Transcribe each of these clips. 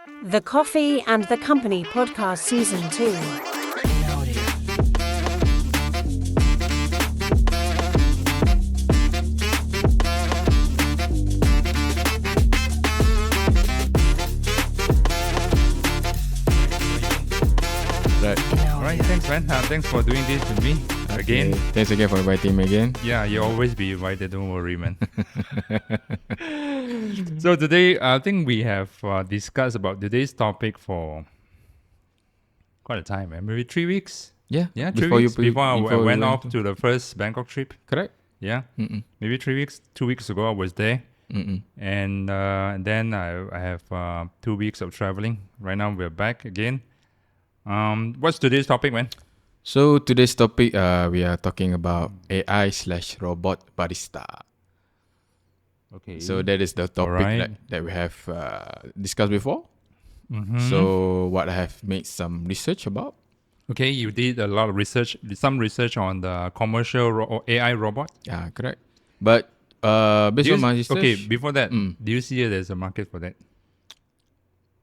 The Coffee and the Company Podcast Season 2. Alright, thanks man. Thanks for doing this with me again. Thanks again for inviting me again. Yeah, you'll always be invited, don't worry man. So today, I think we have discussed about today's topic for quite a time, man. Maybe 3 weeks? Yeah, 3 weeks before I went off to the first Bangkok trip. Correct. Yeah, maybe 3 weeks. 2 weeks ago I was there. And then I have 2 weeks of traveling. Right now we're back again. What's today's topic, man? So today's topic, we are talking about AI/robot barista. Okay. So that is the topic that we have discussed before. So what I have made some research about. Okay, you did a lot of research, some research on the commercial AI robot. Yeah, correct. But based on my research. Okay, before that, do you see there's a market for that?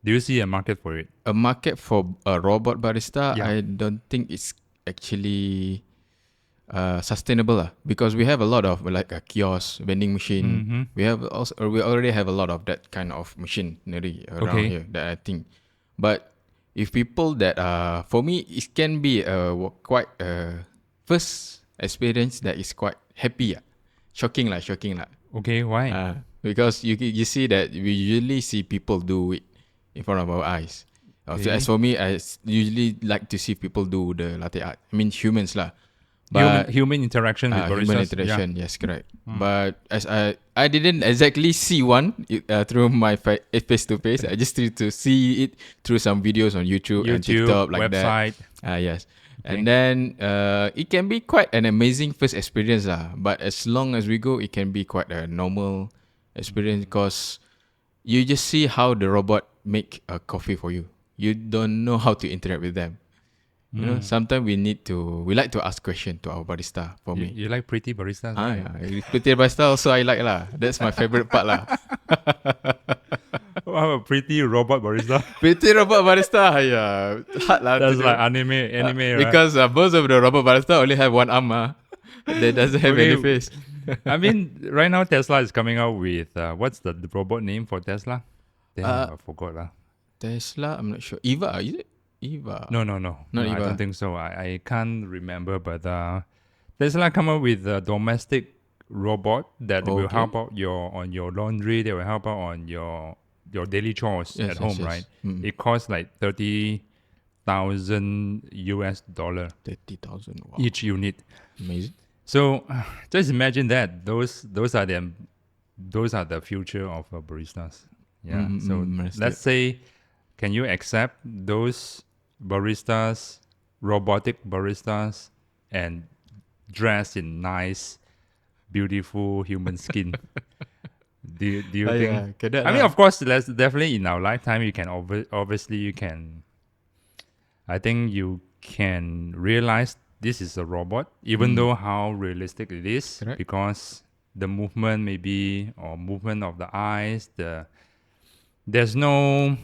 Do you see a market for it? A market for a robot barista, Yeah. I don't think it's actually sustainable because we have a lot of like a kiosk vending machine. We already have a lot of that kind of machinery around here that I think. But if people that for me it can be quite first experience that is quite happy, shocking lah. Okay, why? Because you see that we usually see people do it in front of our eyes. So as for me, I usually like to see people do the latte art. I mean humans lah. But Human interaction with baristas. Human interaction, yes, correct. But as I didn't exactly see one through my face to face. I just need to see it through some videos on YouTube and TikTok like website. that. Yes. Okay. And then it can be quite an amazing first experience lah. But as long as we go, it can be quite a normal experience because you just see how the robot make a coffee for you. You don't know how to interact with them. You know, sometimes we like to ask questions to our barista. For me, you like pretty baristas? Yeah, pretty barista also I like lah. That's my favorite part lah. Wow, a pretty robot barista. Pretty robot barista, yeah, hard lah. That's like anime, right? Because most of the robot barista only have one arm, that doesn't have any face. I mean, right now Tesla is coming out with what's the robot name for Tesla? Damn, I forgot lah. Tesla, I'm not sure. Eva, is it? Eva. No. Not Eva. I don't think so. I can't remember, but Tesla come up with a domestic robot that will help out on your laundry. They will help out on your daily chores at home, right? It costs like $30,000 $30,000. Wow. Each unit. Amazing. So just imagine that those are the future of baristas. Yeah. So let's say, can you accept those baristas, robotic baristas, and dressed in nice, beautiful human skin? Do you think? I mean, of course, definitely in our lifetime, you can obviously you can. I think you can realize this is a robot, even though how realistic it is, because the movement movement of the eyes, there's no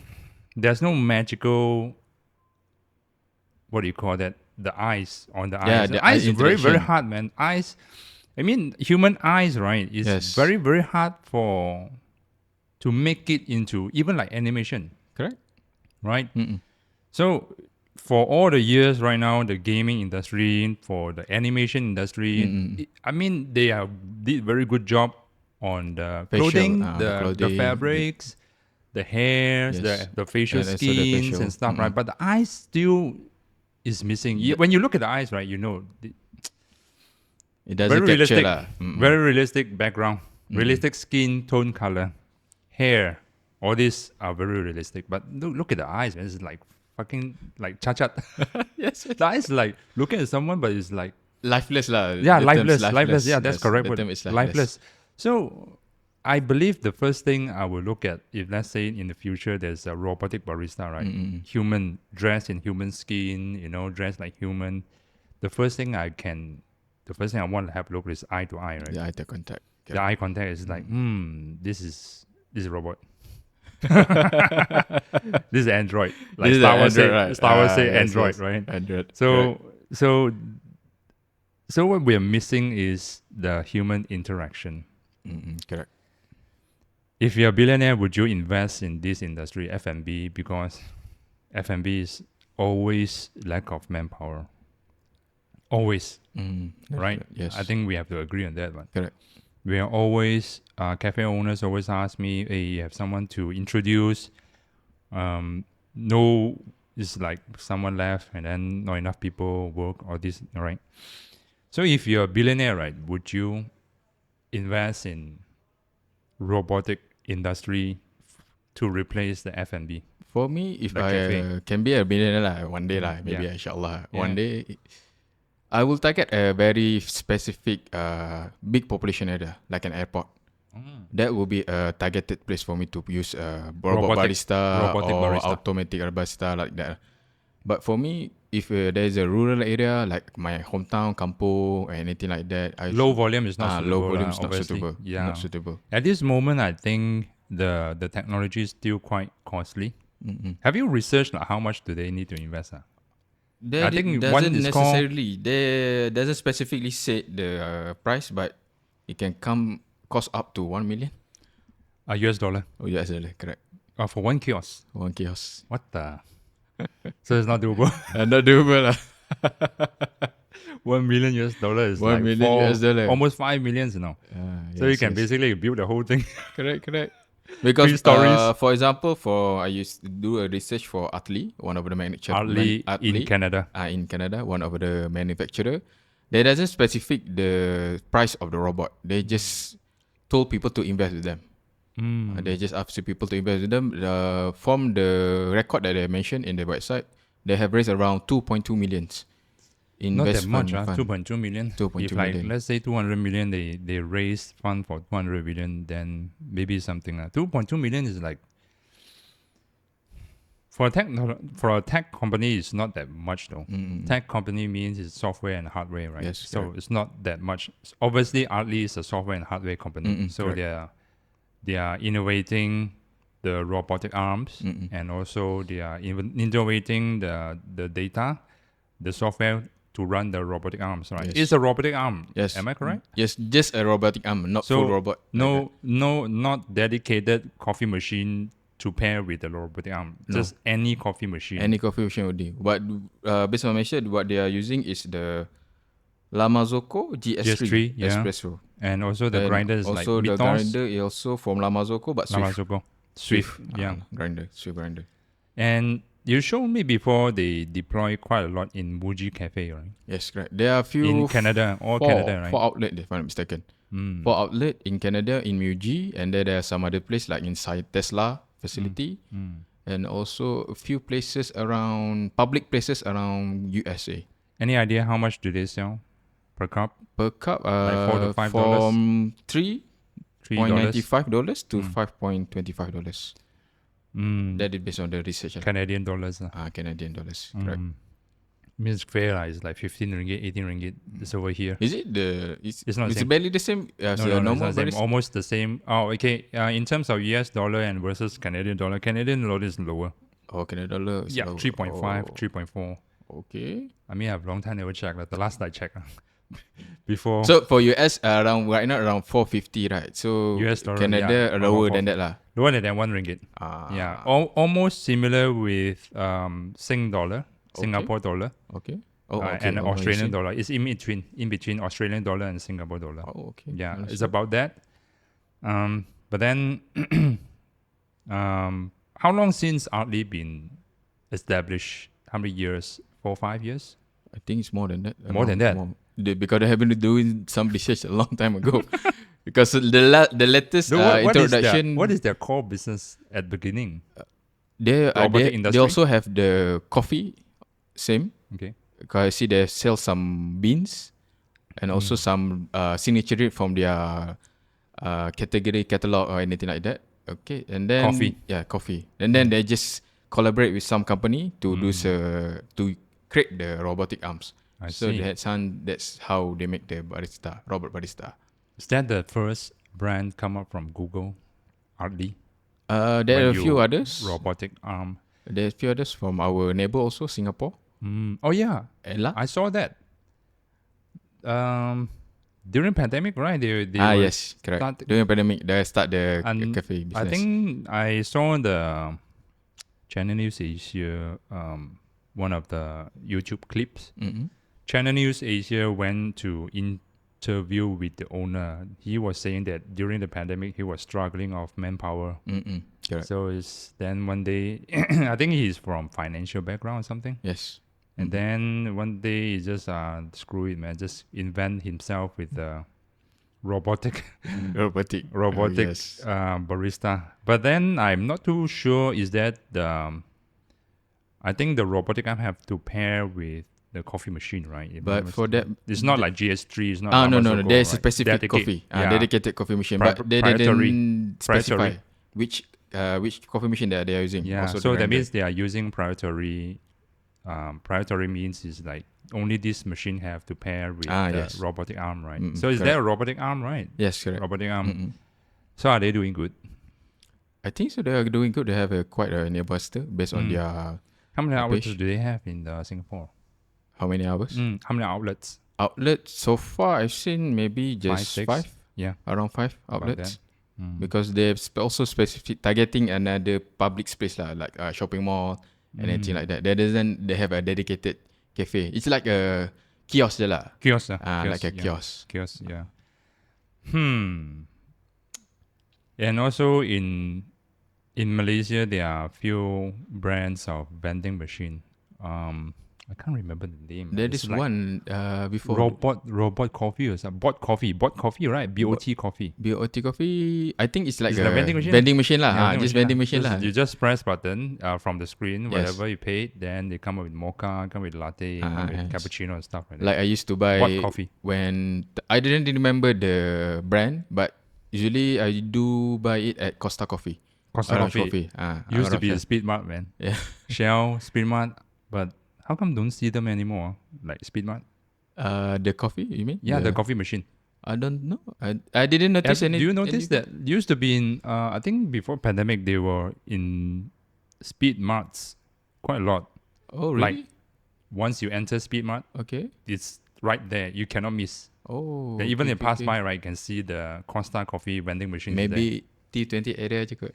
magical, what do you call that? The eyes on the eyes. The eyes is very, very hard, man. Eyes, I mean, human eyes, right? Is very, very hard to make it into even like animation. Correct. Right? So for all the years right now, the gaming industry, for the animation industry, I mean, they did very good job on the clothing, the fabrics, the hairs, the facial skins and stuff, right? But the eyes still is missing. When you look at the eyes, right, you know, it doesn't capture lah. Very realistic background, realistic skin tone, color, hair. All these are very realistic. But look at the eyes, man. It's like fucking like chachat. Yes, the eyes is like looking at someone, but it's like lifeless lah. Yeah, lifeless. Yeah, that's correct. The term is lifeless. So I believe the first thing I will look at, if let's say in the future there's a robotic barista, right? Human, dressed in human skin, dressed like human. The first thing I want to have a look is eye to eye, right? The eye contact. The eye contact is like, this is a robot. This is Android. This is Star Wars Android, say right? Star Wars say Yes, Android, yes. right? Android. So what we're missing is the human interaction. Correct. If you're a billionaire, would you invest in this industry, F&B? Because F&B is always lack of manpower. Always, right? Yes. I think we have to agree on that one. Correct. We are always, cafe owners always ask me, hey, you have someone to introduce. No, it's like someone left and then not enough people work or this, right? So if you're a billionaire, right, would you invest in robotic industry to replace the F&B? For me, if The I cafe. can be a billionaire lah, one day lah, maybe Yeah. inshallah, Yeah. one day, I will target a very specific, big population area, like an airport. That will be a targeted place for me to use robot barista robotic or barista. automatic barista like that. But for me, if there is a rural area like my hometown, kampung, or anything like that, Low volume is not suitable. low volume is not obviously. suitable. Yeah. Not suitable. At this moment, I think the technology is still quite costly. Have you researched how much do they need to invest? I think one doesn't is necessarily. They doesn't specifically say the price, but it can cost up to 1 million. US dollar. Oh yes, correct. For one kiosk. One kiosk. What the? So it's not doable. Not doable lah. 1 million US dollar is 1 like million US dollar. almost 5 millions, So you can basically build the whole thing. correct. Because 3 stories. for example, I used to do a research for Atli, one of the Hardly in Canada. In Canada, one of the manufacturer. They doesn't specify the price of the robot. They just told people to invest with them. They just asked people to invest with them. From the record that they mentioned in the website, they have raised around 2.2 millions. Not that much, fund. 2.2 million. 2.2 if like, million. let's say 200 million, they raise fund for 200 million, then maybe something. 2.2 million is like, for a tech company, it's not that much though. Tech company means it's software and hardware, right? Yes, so correct. it's not that much. Obviously, Artly is a software and hardware company. So correct. they are innovating the robotic arms, and also they are innovating the data, the software to run the robotic arms, right? Yes. It's a robotic arm. Yes. Am I correct? Yes, just a robotic arm, not So full robot. not dedicated coffee machine to pair with the robotic arm. No. Just any coffee machine. Any coffee machine would do. But based on Malaysia, what they are using is the Lamazoko GS3 yeah. espresso. And also the grinder is like also the Mitos, grinder is also from Lamazoko, but Swift. Lamazoko, Swift, yeah. Swift grinder. And you showed me before they deploy quite a lot in Muji Cafe, right? Yes, correct. There are a few In Canada, Canada, right? 4 outlets, if I'm not mistaken. 4 outlet in Canada, in Muji, and then there are some other place like inside Tesla facility, and also a few places around public places around USA. Any idea how much do they sell per cup? Per cup, Like $4 to $5? from $3.95 to Mm. $5.25. That is based on the research. Canadian dollars. Canadian dollars. Correct. Means fair, it's like 15 ringgit, 18 ringgit. It's over here. Is it It's not the it's same. barely the same as No, the it's normal not the same. barista? Almost the same. Oh, okay. In terms of US dollar and versus Canadian dollar is lower. Oh, Canadian dollar. is Yeah, lower. 3.5, Oh, 3.4. okay. I mean, I have a long time never checked. The last I checked, before. So for US, right now around 450, right? So US dollar, Canada yeah, lower around than that lah. lower than 1 ringgit. Yeah, almost similar with Sing dollar, Singapore dollar, Okay. Oh, okay. and I Australian see. dollar. It's in between Australian dollar and Singapore dollar. Oh, okay. Yeah, it's Understood. about that. But then, how long since Artly been established? How many years? 4 or 5 years? I think it's more than that. More than that? Because they have been doing some research a long time ago. Because the latest So what is introduction, what is their core business at beginning? they industry? also have the coffee, same. Okay. Because I see they sell some beans and also some signature drink from their category catalog or anything like that. Okay, and then Coffee. Yeah, coffee. And then they just collaborate with some company to to create the robotic arms. I So see. that's how they make the robot barista. Is that the first brand come up from Google? Artly? There are a few others. Robotic arm. There are a few others from our neighbor also, Singapore. Oh yeah, Ella. I saw that. During pandemic, right? They were Yes, correct. During pandemic, they start the cafe business. I think I saw the Channel News Asia one of the YouTube clips. Channel News Asia went to interview with the owner. He was saying that during the pandemic he was struggling of manpower. Correct. So it's then one day I think he's from financial background or something. Yes. And then one day he just screw it, man. Just invent himself with the robotic yes. barista. But then I'm not too sure. Is that the? I think the robotic arm have to pair with the coffee machine, right? But for that, it's not like GS3. It's not. No. Zogo, There's a right? specific dedicated coffee machine, but they didn't specify which coffee machine that they are using. Yeah. So that means they are using proprietary. Proprietary means is like only this machine have to pair with the robotic arm, right? So is there a robotic arm, right? Yes, correct. Robotic arm. So are they doing good? I think so. They are doing good. They have quite a nearby still based on their. How many outlets do they have in Singapore? How many hours? How many outlets? Outlets so far I've seen maybe just 5. Yeah, around 5 outlets. Because they're also specific targeting another public space like shopping mall. Anything like that. They have a dedicated cafe. It's like a kiosk lah. Kiosk, like a kiosk. Kiosk, yeah. And also in Malaysia, there are a few brands of vending machine. I can't remember the name. There is like one before robot coffee or something. Bot coffee, right? BOT coffee. BOT coffee. I think it's like a vending machine. Vending machine lah. Just vending machine lah. You just press button from the screen, whatever you pay. Then they come with mocha, come with latte, come with cappuccino and stuff like that. Like I used to buy Bot coffee when I didn't remember the brand, but usually I do buy it at Costa Coffee. Costa Coffee. Used to be a Speedmart, man. Yeah. Shell, Speedmart, but how come don't see them anymore? Like Speedmart? The coffee, you mean? Yeah, the coffee machine. I don't know. I didn't notice any. Do you notice that used to be in? I think before pandemic they were in Speedmarts quite a lot. Oh, really? Like once you enter Speedmart, okay, it's right there. You cannot miss. Oh, then even if you pass by, right, you can see the Costa Coffee vending machine. Maybe T20 area je kot.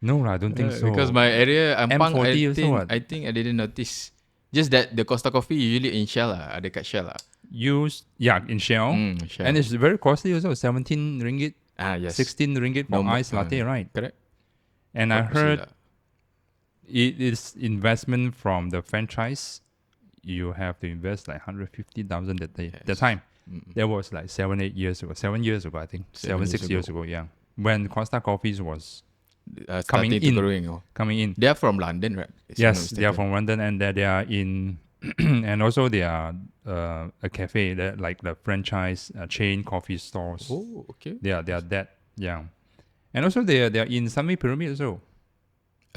No, I don't think so. Because my area, Ampang, I think I didn't notice. Just that the Costa Coffee usually in Shell lah, ada kat Shell lah. In Shell. Shell. And it's very costly also, 17 ringgit. Yes. 16 ringgit for iced latte, right? Correct. And I heard it is investment from the franchise. You have to invest like 150,000 that time. That was like 7 years ago, I think. 6 years ago, yeah. When Costa Coffees was coming in. They are from London, right? Yes, they are from London, and they are in, and also they are a cafe that like the franchise chain coffee stores. Oh, okay. They are that, yeah, and also they are in Sunway Pyramid also.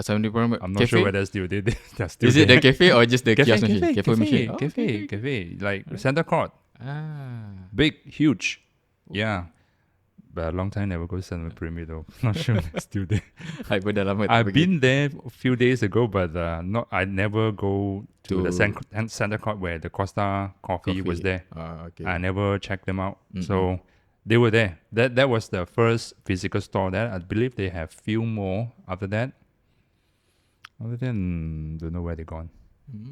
Sunway Pyramid. I'm not sure whether they're still Is it the cafe or just the kiosk machine? Cafe, like Santa Court. Big, huge, yeah. But a long time never go to Sunway Pyramid though. Not sure it's still there. I've been there a few days ago, but I never go to the Santa Court where the Costa Coffee was there. Okay. I never checked them out. So they were there. That was the first physical store there. I believe they have few more after that. Other than don't know where they're gone.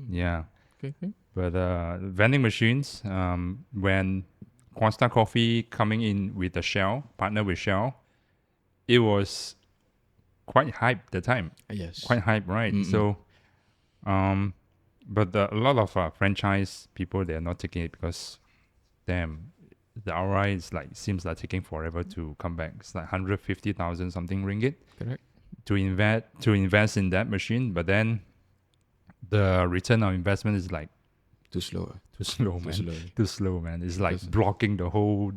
Yeah. Okay. But vending machines, when Costa Coffee coming in with the Shell, partner with Shell, it was quite hype at the time. Yes. Quite hype, right? So, but a lot of franchise people, they're not taking it because, damn, the ROI is seems like taking forever to come back. It's like 150,000 something ringgit. Correct. To invest in that machine, but then the return on investment is like too slow, man. It's like blocking the whole.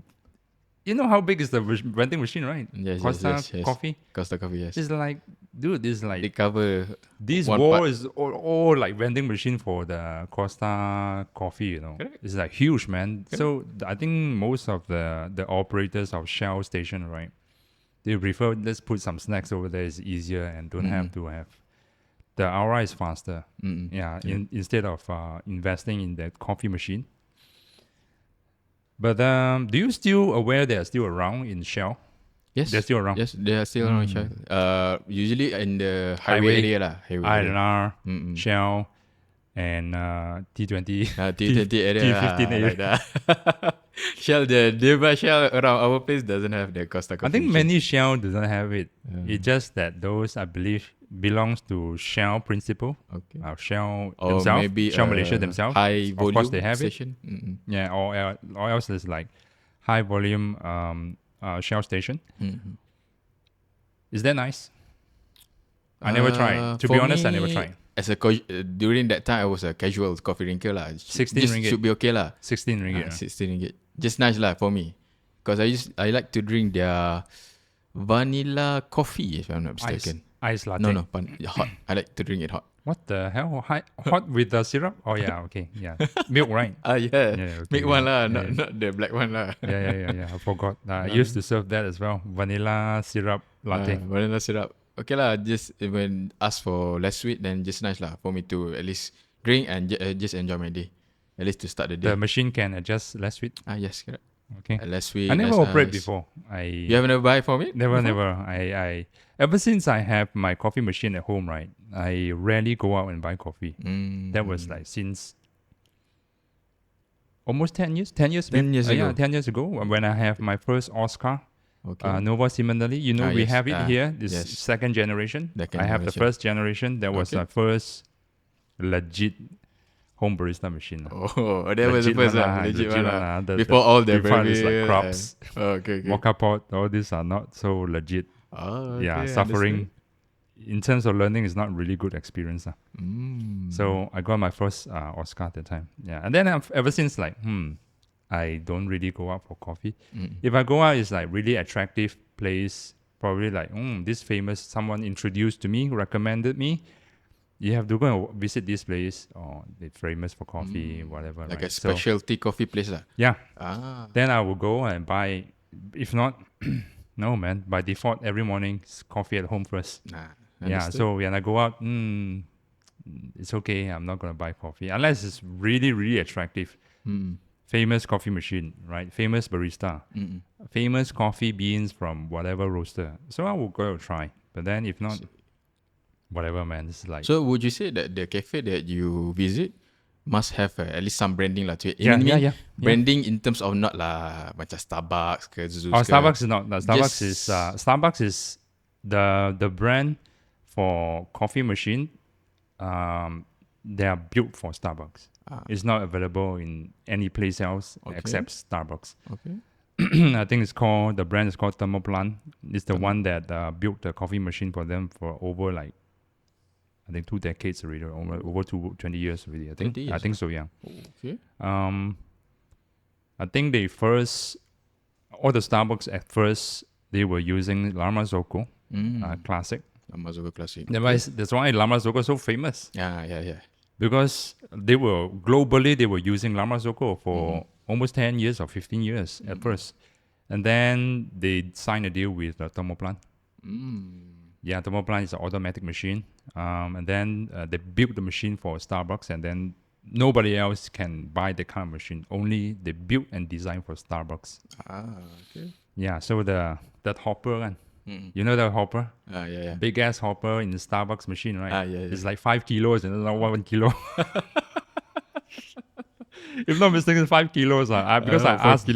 You know how big is the vending machine, right? Yes, Costa Coffee. Costa Coffee, yes. It's like, dude, this is like they cover. This wall is all like vending machine for the Costa Coffee. You know, correct. It's like huge, man. Correct. So I think most of the operators of Shell station, right, They prefer let's put some snacks over there. It's easier and don't have to have the ROI is faster. Yeah, instead of investing in that coffee machine. But do you still aware they are still around in Shell? Yes, They're still around. Yes, they are still around. Usually in the highway area lah. INR, Shell, and T20. T20 area. T15 area. Like that. Shell, the nearby Shell around our place doesn't have the Costa Coffee. I think many Shell doesn't have it. It's just that those, I believe, belongs to Shell principle. Okay. Shell or themselves, maybe Shell Malaysia themselves. High volume of course, they have station. it. Yeah, or else there's like high volume Shell station. Is that nice? I never tried. To be honest, I never tried. As a during that time, I was a casual coffee drinker lah. 16 ringgit. Should be okay lah. 16 ringgit. 16 ringgit. Just nice lah for me. Because I like to drink their vanilla coffee, if I'm not mistaken. Ice latte. No, hot. I like to drink it hot. What the hell? Hot with the syrup? Oh yeah, okay, yeah. Milk, right? Yeah. Okay, Milk one lah, not the black one lah. Yeah. I forgot. I used to serve that as well. Vanilla syrup latte. Vanilla syrup. Okay lah, just when ask for less sweet, then just nice lah for me to at least drink and just enjoy my day. At least to start the day. The machine can adjust less sweet? Yes, correct. Okay. Less sweet. I never operate before. You haven't ever buy for me? Never. I ever since I have my coffee machine at home, right? I rarely go out and buy coffee. That was like since almost 10 years. 10 years. 10 years ago. Yeah, 10 years ago when I have my first Oscar. Okay. Nova similarly, we yes. have it here. This yes. second generation. Second I have the generation. first generation. That was the first legit home barista machine. Oh, that was the first one. Legit one. Before all the before it's like crops, okay. mocha pot, all these are not so legit. Oh, okay, yeah, suffering. In terms of learning, it's not really good experience. So I got my first Oscar at the time. Yeah, and then ever since like, I don't really go out for coffee. If I go out, it's like really attractive place. Probably like, this famous, someone introduced to me, recommended me. You have to go and visit this place, or it's famous for coffee, whatever. Like right? a specialty coffee place lah. Yeah. Then I will go and buy. If not, no man. By default, every morning it's coffee at home first. Yeah. So when I go out, it's okay. I'm not gonna buy coffee unless it's really, really attractive. Famous coffee machine, right? Famous barista, famous coffee beans from whatever roaster. So I will go try. But then if not, whatever, man. This is like. So would you say that the cafe that you visit must have at least some branding lah to it? Yeah. Branding in terms of not lah macam Starbucks ke Zeus. Starbucks is not. Starbucks is the brand for coffee machine. They are built for Starbucks. It's not available in any place else except Starbucks. Okay. I think the brand is called Thermoplan. It's the one that built the coffee machine for them for over like, I think 2 decades already, over 20 years already. I think. 20 years. I think so. Yeah. Okay. I think all the Starbucks at first they were using Lama Zoco, classic. Lama Zoco classic. That's why Lama Zoco is so famous. Yeah. Because they were using Lama Zoco for almost 10 years or 15 years at first. And then they signed a deal with Thermoplan. Yeah, Thermoplan is an automatic machine. And then they built the machine for Starbucks, and then nobody else can buy the kind of machine. Only they built and designed for Starbucks. Okay. Yeah, so that hopper, kan? You know the hopper? Yeah. Big ass hopper in the Starbucks machine, right? Yeah. It's like 5 kilos and not 1 kilo. If not mistaken, 5 kilos. Because I asked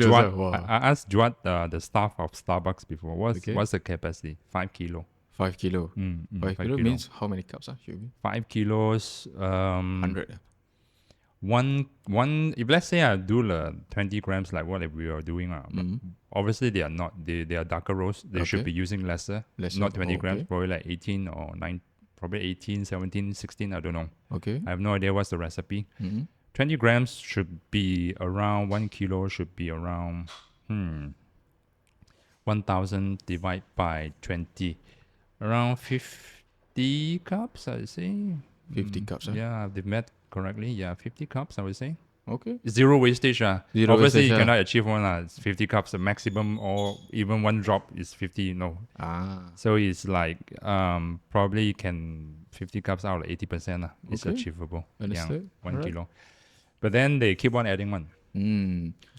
Juat, the staff of Starbucks before, what's the capacity? 5 kilo. 5 kilo. 5 kilo means how many cups? Should be 5 kilos. 100. One. If let's say I do 20 grams, like what we are doing, obviously they are not. They are darker roast. They should be using lesser. Not 20 grams. Probably like 18 or 9. Probably 18, 17, 16. I don't know. Okay. I have no idea what's the recipe. 20 grams should be around 1 kilo. Should be around 1,000 divided by 20. Around 50 cups, I would say. 50 cups, Yeah, they've met correctly. Yeah, 50 cups, I would say. Okay. Zero wastage. Zero Obviously, wastage, you cannot achieve one. It's 50 cups the maximum, or even one drop is 50. No. So it's like probably you can 50 cups out of 80%. It's Okay. achievable. Understood. Yeah, 1 Alright. kilo. But then they keep on adding one.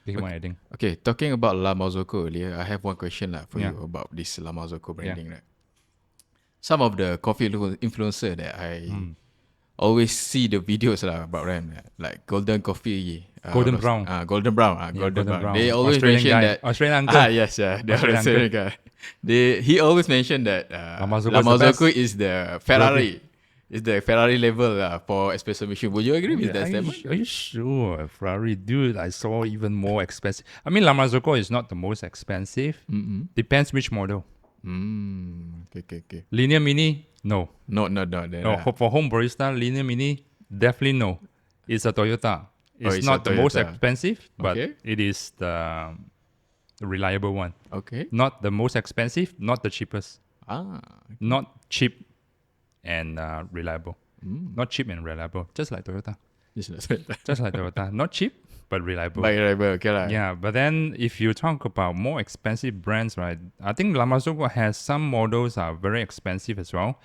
They keep on adding. Okay, talking about La Marzocco earlier, I have one question for Yeah. you about this La Marzocco branding. Right? Some of the coffee influencer that I always see the videos about them, like Golden Coffee. Golden Brown. Golden Brown. Yeah, Golden Brown. Brown. They always Australian mention guy. that. Australian uncle. Yes, yeah. The Australian Australian guy. He always mentioned that Marzocco La is the Marzocco best. is the Ferrari. It's the Ferrari level for espresso machine. Would you agree with that statement? Are you sure? Ferrari, dude, I saw even more expensive. I mean, La Marzocco is not the most expensive. Depends which model. Okay. Linear Mini, no. No. For home barista, Linear Mini, definitely no. It's a Toyota. It's not the most expensive, but it is the reliable one. Okay. Not the most expensive, not the cheapest. Not cheap and reliable. Not cheap and reliable, just like Toyota. Just like Toyota. Not cheap, but reliable. Yeah, but then if you talk about more expensive brands, right, I think La Marzocco has some models are very expensive as well.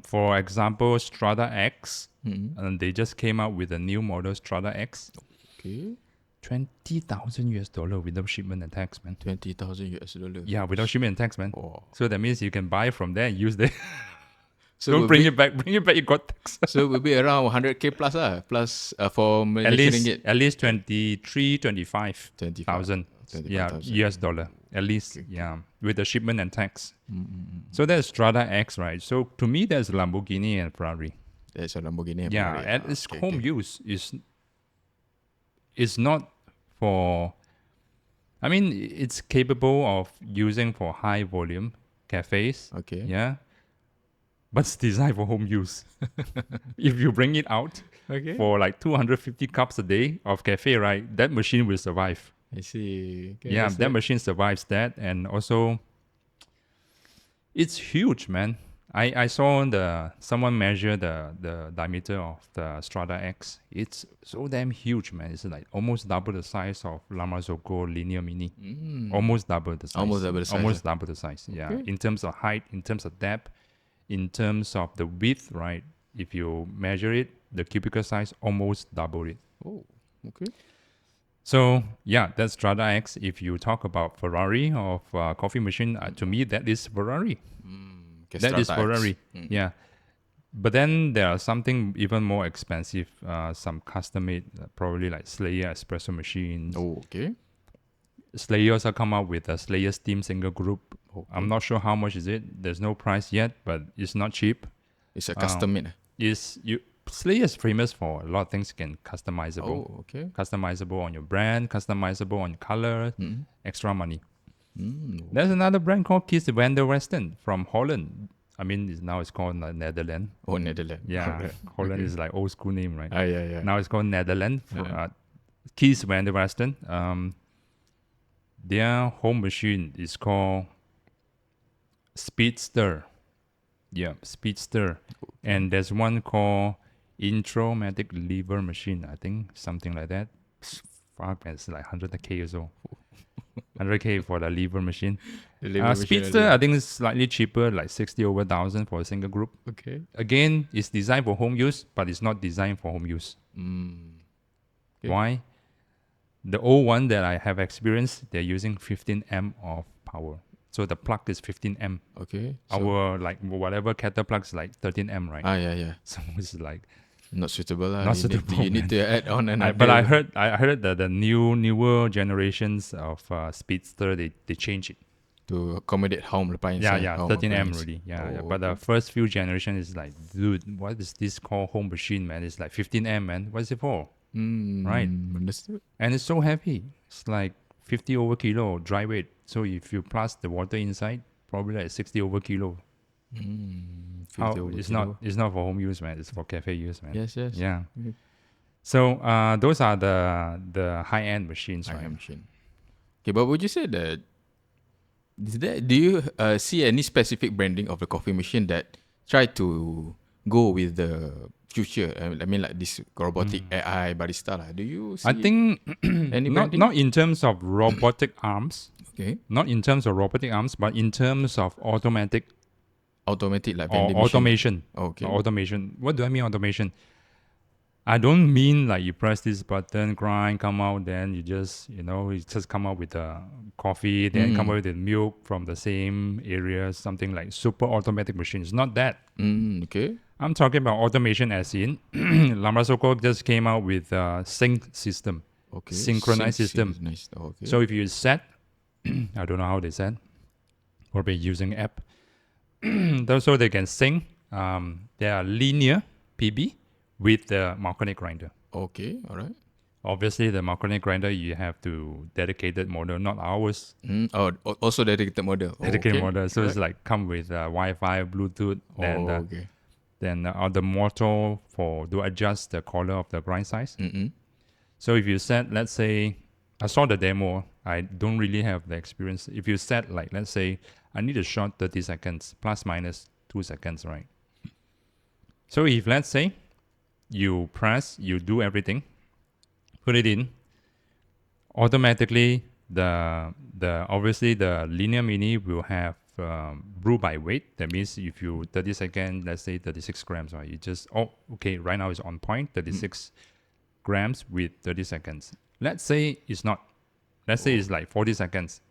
For example, Strada X, and they just came out with a new model, Strada X. Okay. $20,000 without shipment and tax, man. $20,000. Yeah, without shipment and tax, man. Oh. So that means you can buy from there and use there. So don't bring it back. Bring it back, you got tax. So it will be around 100k plus for Malaysian ringgit. At least 25,000. Yeah, US dollar. At least, yeah, with the shipment and tax. So that's Strada X, right? So to me, that's Lamborghini and Ferrari. That's a Lamborghini and Yeah, Ferrari. and its home use is not for. I mean, it's capable of using for high volume cafes. Okay. Yeah. But it's designed for home use. If you bring it out for like 250 cups a day of cafe, right, that machine will survive. I see. Okay, Yeah, that machine survives that. And also, it's huge, man. I saw someone measure the diameter of the Strada X. It's so damn huge, man. It's like almost double the size of La Marzocco Linear Mini. Almost double the size. Almost double the size. Yeah. Okay. In terms of height, in terms of depth, in terms of the width, right? If you measure it, the cubicle size almost double it. Oh, okay. So yeah, that's Strada X. If you talk about Ferrari of coffee machine, to me that is Ferrari. That is Ferrari. Yeah. But then there are something even more expensive, some custom-made, probably like Slayer espresso machines. Oh, okay. Slayer also come out with a Slayer Steam single group. Okay. I'm not sure how much is it. There's no price yet, but it's not cheap. It's a custom-made. Slayer is famous for a lot of things can customizable. Oh, okay. Customizable on your brand, customizable on your color, extra money. There's another brand called Kees van der Westen from Holland. I mean, now it's called Netherlands. Oh, Netherlands. Yeah, Holland is like old school name, right? Yeah. Now it's called Netherlands. Kees van der Westen. Their home machine is called Speedster. Yeah, Speedster. And there's one called Intromatic Lever Machine, I think, something like that. Fuck, it's like 100k or so. 100k for the lever machine. Speedster, I think it's slightly cheaper, like 60 over 1,000 for a single group. Okay. Again, it's designed for home use, but it's not designed for home use. Okay. Why? The old one that I have experienced, they're using 15 amp of power. So the plug is 15 amp. Okay. Our like whatever kettle plug is like 13 amp, right? Yeah. So it's like not suitable. Not suitable. You need to add on another. But I heard that the newer generations of Speedster they change it to accommodate home appliances. Yeah, 13 amp already. Yeah. But the first few generations is like, dude, what is this called home machine, man? It's like 15 amp, man. What is it for? Right. Understood. And it's so heavy. It's like 50 over kilo dry weight. So if you plus the water inside, probably like 60 over kilo. It's not for home use, man. It's for cafe use, man. Yes. Yeah. So those are the high end machines, right? Machine. Okay, but would you say that do you see any specific branding of the coffee machine that try to go with the future? I mean, like this robotic AI barista lah. Do you see I think any not branding? not in terms of robotic arms, Okay. not in terms of robotic arms, but in terms of automatic Automatic like or vending machine. automation. Okay. Automation. What do I mean automation? I don't mean like you press this button, grind, come out, then you just come out with the coffee, then come out with the milk from the same area, something like super automatic machines. Not that. Okay. I'm talking about automation as in Lamasoko just came out with a sync system, Okay. synchronized system. Nice. Okay. So if you set, I don't know how they set, probably using app, so they can sync their linear PB with the Marconic grinder. Okay. All right. Obviously, the Marconic grinder, you have to dedicated model, not ours. Also dedicated model. Dedicated okay. model. So Right. it's like come with Wi-Fi, Bluetooth, Okay. then the motor to adjust the color of the grind size. Mm-mm. So if you set, let's say, I saw the demo. I don't really have the experience. If you set, like, let's say, I need a short 30 seconds, plus minus 2 seconds, right? So if, let's say, you press, you do everything, put it in, automatically obviously the linear mini will have brew by weight. That means if you 30 seconds, let's say 36 grams, right? You just right now it's on point, 36 grams with 30 seconds. Let's say it's not. Let's say it's like 40 seconds.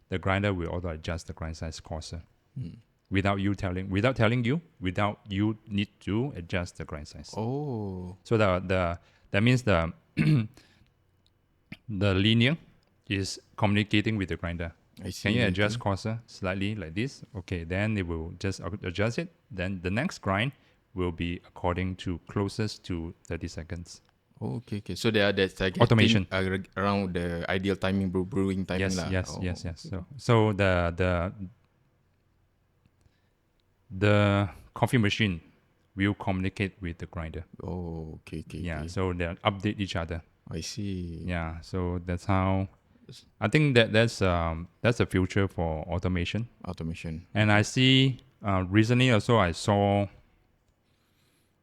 The grinder will auto adjust the grind size coarser. Without you need to adjust the grind size. Oh. So that means the linear is communicating with the grinder. I see. Can you adjust coarser slightly like this? Okay, then it will just adjust it. Then the next grind will be according to closest to 30 seconds. Okay. So that's like Automation around the ideal timing, brewing timing lah. Yes. So the coffee machine will communicate with the grinder. Oh, okay. Yeah, so they'll update each other. I see. Yeah, so that's how I think that's the future for automation. And I see recently also I saw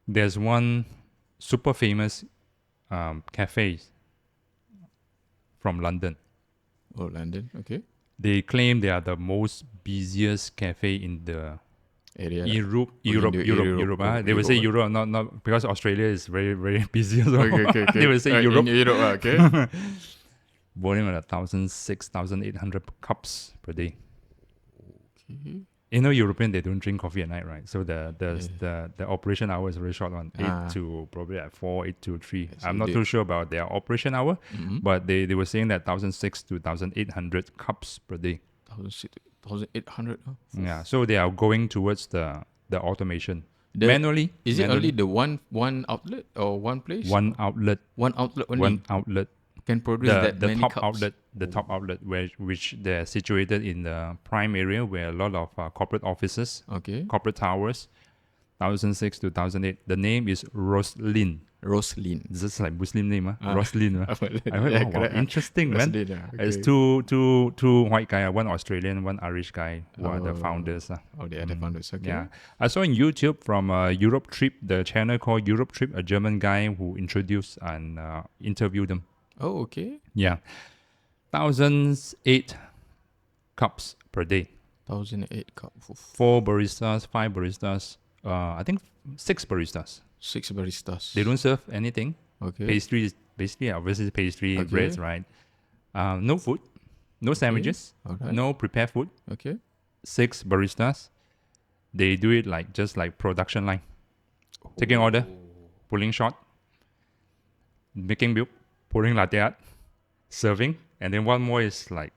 there's one super famous cafe from London. Oh, London. Okay. They claim they are the most busiest cafe in the Area. Europe. They will say Europe, not because Australia is very, very busy. So Okay. they will say Europe. In Europe, okay. Volume at 1,800 cups per day. Okay. European, they don't drink coffee at night, right? So the operation hour is very short one, 8 to probably at 4, 8 to 3. I'm not too sure about their operation hour, but they were saying that 1,600 to 1,800 cups per day. 1,800. Yeah, so they are going towards the automation. Manually. Is it only the one outlet or one place? One outlet. One outlet only. One outlet. Can produce that the many top cups. outlet, the top outlet which they're situated in the prime area where a lot of corporate offices, corporate towers. 1,600 to 1,800. The name is Roslyn. Roslyn. Is this like Muslim name? Roslyn. I heard, wow, interesting, man. Roslyn, okay. It's two white guy, one Australian, one Irish guy, who are the founders. Oh, they are the founders. Okay. Yeah, I saw on YouTube from Europe Trip, the channel called Europe Trip, a German guy who introduced and interviewed them. Oh, okay. Yeah, 1,008 cups per day. 1,008 cups. 4 baristas, 5 baristas. I think 6 baristas. 6 baristas. They don't serve anything. Okay. Pastry is basically obviously pastry, breads, right? No food, no sandwiches, no prepared food. Okay. 6 baristas. They do it just like production line. Taking order, pulling shot, making milk, pouring latte art, serving, and then one more is like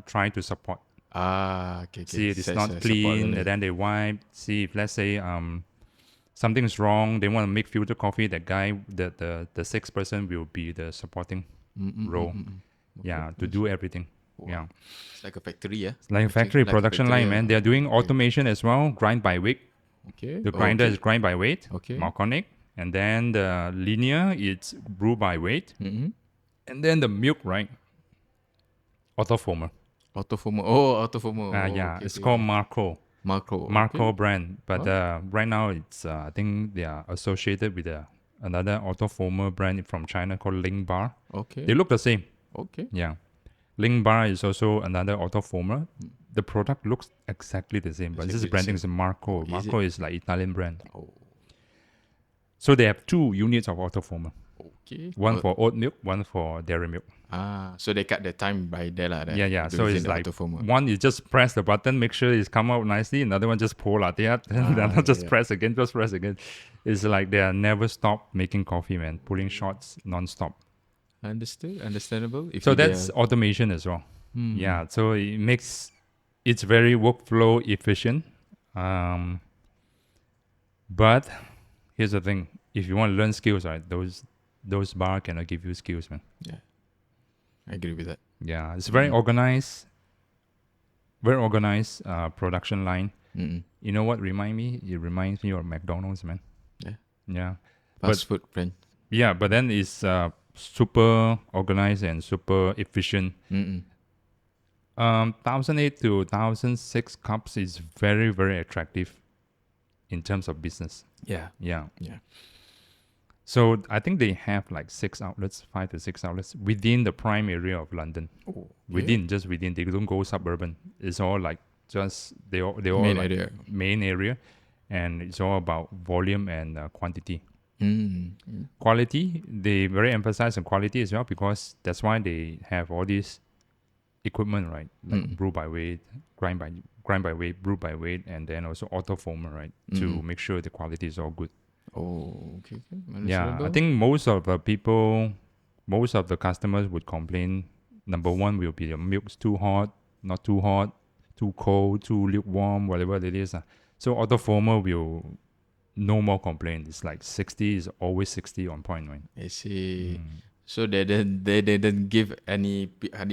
trying to support. Okay. See if it's not clean, and then they wipe. See if, let's say, something is wrong, they want to make filter coffee. That guy, the 6th person will be the supporting role. Yeah, to do everything. Wow. Yeah, it's like a factory. Yeah, it's like a factory, production line, man. They are doing automation as well. Grind by weight. Okay. The grinder is grind by weight. Okay. Marconic, and then the linear it's brew by weight, and then the milk, right? Autofoamer. Autofoamer. Oh, autofoamer. It's called Marco. Marco brand. But right now it's I think they are associated with another autoformer brand from China called Ling Bar. Okay. They look the same. Okay. Yeah. Ling Bar is also another autoformer. The product looks exactly the same, but this branding is Marco. Marco is like Italian brand. Oh. So they have 2 units of autoformer. Okay. One for oat milk, one for dairy milk. So they cut the time by there lah. Yeah. So it's like autoformer. one you just press the button, make sure it's come out nicely. Another one just pour latte out. Another just press again, just press again. It's like they are never stop making coffee, man. Pulling shots non-stop. Understandable. So that's automation as well. Yeah. So it makes it's very workflow efficient. But here's the thing: if you want to learn skills, right, those bar cannot give you skills, man. Yeah, I agree with that. Yeah, it's very organized. Very organized production line. You know what remind me? It reminds me of McDonald's, man. Yeah. Fast food brand. Yeah, but then it's super organized and super efficient. 1008 to 1006 cups is very, very attractive in terms of business. Yeah. So I think they have like 6 outlets, 5 to 6 outlets within the prime area of London. Just within. They don't go suburban. It's all like just they all main like area. Main area, and it's all about volume and quantity. Quality, they very emphasize on quality as well, because that's why they have all these equipment, right? Like brew by weight, grind by weight, brew by weight, and then also autoformer, right? To make sure the quality is all good. Oh, okay. Yeah, I think most of the customers would complain. Number one will be the milk's too hot, not too hot, too cold, too lukewarm, whatever it is. So autoformer will no more complaint. It's like 60 is always 60 on point, right? I see. So they didn't give any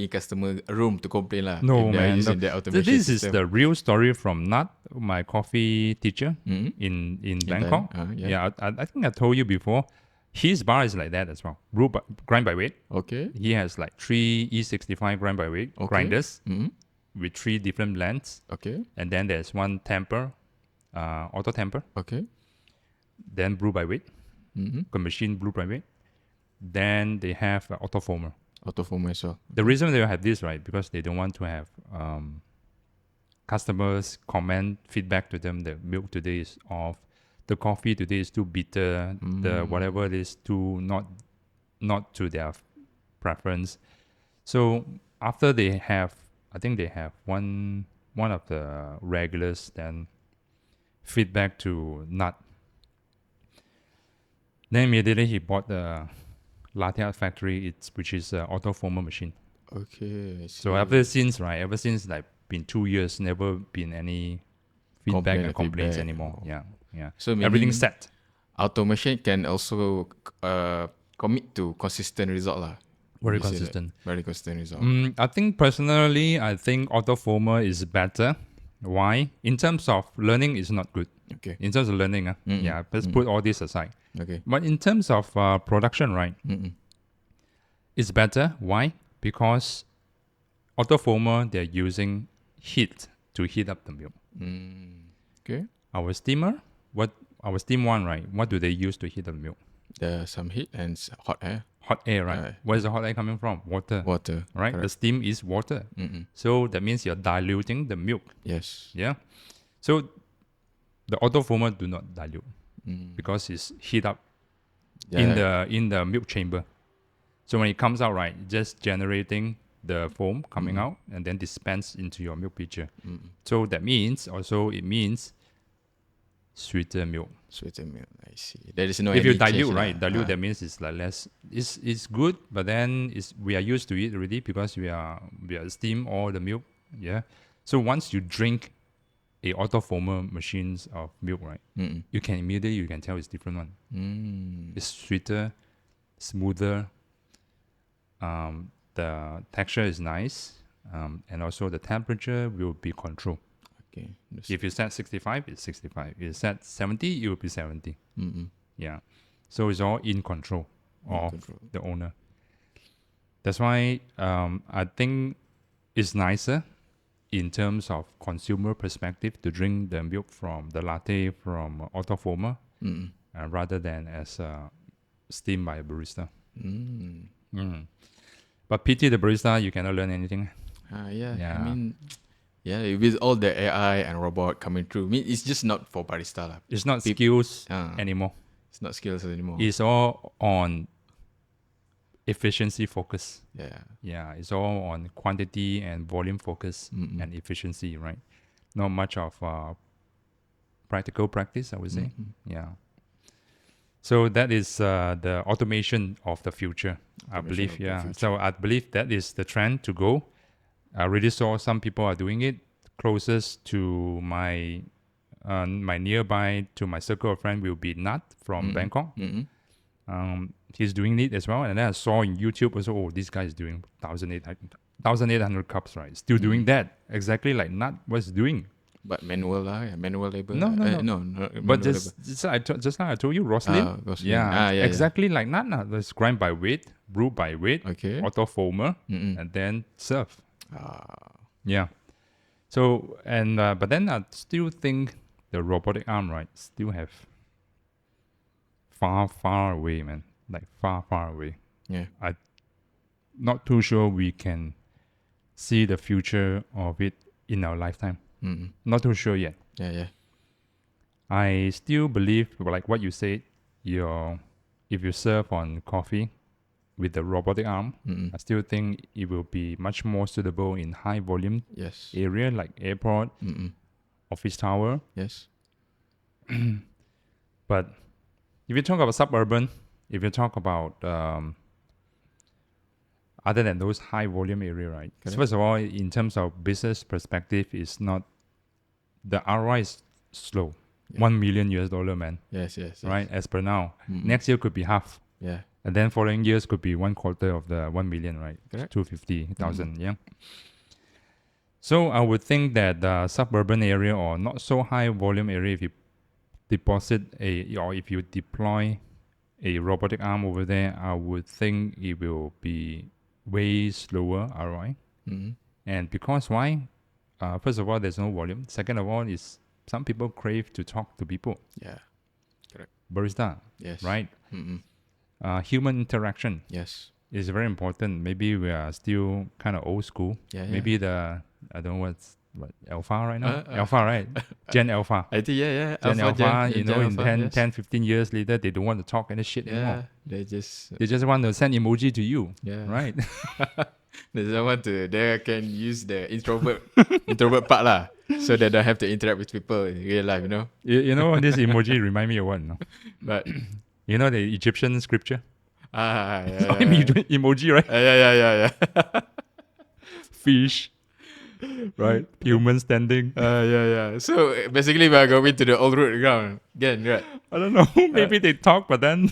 customer room to complain lah. No, if they are man. using the automation This system. is the real story from Nat, my coffee teacher in Bangkok. I think I told you before. His bar is like that as well. Grind by weight. Okay. He has like 3 E65 grind by weight grinders with 3 different blends. Okay. And then there's one temper, auto temper. Okay. Then brew by weight. Machine brew by weight. Then they have autoformer. Autoformer as well. The reason they have this, right, because they don't want to have customers comment feedback to them. The milk today is off. The coffee today is too bitter. The whatever it is too not to their preference. So after they have, I think they have one of the regulars then feedback to Nut. Then immediately he bought the latte art factory, which is an autoformer machine. Okay. So ever since like been 2 years, never been any feedback and complaints anymore. Yeah. So everything's set. Automation can also commit to consistent result lah. Very consistent. Very consistent result. I think personally, autoformer is better. Why? In terms of learning, it's not good. Okay. In terms of learning, let's put all this aside. Okay. But in terms of production, right, it's better. Why? Because autoformer, they're using heat to heat up the milk. Okay. Our steam one, right, what do they use to heat up the milk? There's some heat and hot air. Hot air, right? Where's the hot air coming from? Water. Water. Right? Correct. The steam is water. So that means you're diluting the milk. Yes. Yeah. So the autoformer do not dilute because it's heat up in the milk chamber. So when it comes out, right, just generating the foam coming out and then dispense into your milk pitcher. So that means it means sweeter milk. Sweeter milk, I see. There is no. If you dilute, right? Dilute that means it's like less. It's good, but then we are used to it already because we are steam all the milk. Yeah. So once you drink a autoformer machines of milk, right? You can tell it's different one. It's sweeter, smoother. The texture is nice, and also the temperature will be controlled. Okay. If you set 65, it's 65. If you set 70, it will be 70. Yeah. So it's all in control of the owner. That's why I think it's nicer in terms of consumer perspective to drink the milk from the latte from autoformer rather than as steamed by a barista. But pity the barista, you cannot learn anything. I mean, with all the AI and robot coming through, I mean, it's just not for barista lah. It's not skills anymore. It's not skills anymore. It's all on efficiency focus. Yeah. It's all on quantity and volume focus and efficiency, right? Not much of practical practice, I would say. Yeah. So that is the automation of the future, I believe. So I believe that is the trend to go. I already saw some people are doing it. Closest to my nearby, to my circle of friends will be Nat from Bangkok. He's doing it as well. And then I saw in YouTube also, this guy is doing 1,800 cups, right? Still doing that. Exactly like Nat was doing. But manual labor. No. But just now I told you, Roslyn. Exactly like Nat. Let's grind by weight, brew by weight, auto foamer, and then serve. Yeah. So but then I still think the robotic arm, right, still have far away, man. Like far away. Yeah. I'm not too sure we can see the future of it in our lifetime. Not too sure yet. Yeah. I still believe, like what you said, if you serve on coffee with the robotic arm, I still think it will be much more suitable in high volume area like airport, office tower. Yes. But if you talk about suburban, if you talk about other than those high volume area, right? First of all, in terms of business perspective, it's not, the ROI is slow. $1 million, man. Yes. Right, as per now. Next year could be half. Yeah. And then following years could be 1/4 of the 1 million, right? Correct. 250,000, yeah. So I would think that the suburban area or not so high volume area, if you if you deploy a robotic arm over there, I would think it will be way slower ROI. And because why? First of all, there's no volume. Second of all, is some people crave to talk to people. Yeah. Correct. Barista. Yes. Right? Human interaction. Yes. Is very important. Maybe we are still kind of old school. Maybe I don't know what Alpha right now? Alpha, right? Gen Alpha. I think, Gen Alpha, in Alpha, 10, 15 years later, they don't want to talk any shit anymore. They just want to send emoji to you. Yeah. Right? They don't want to, they can use the introvert part lah, so they don't have to interact with people in real life, You know, this emoji remind me of what? No? But you know the Egyptian scripture? Yeah. Emoji, right? Yeah. Fish. Right? Human standing. Yeah. So basically we are going to the old road ground again, right? I don't know. Maybe they talk, but then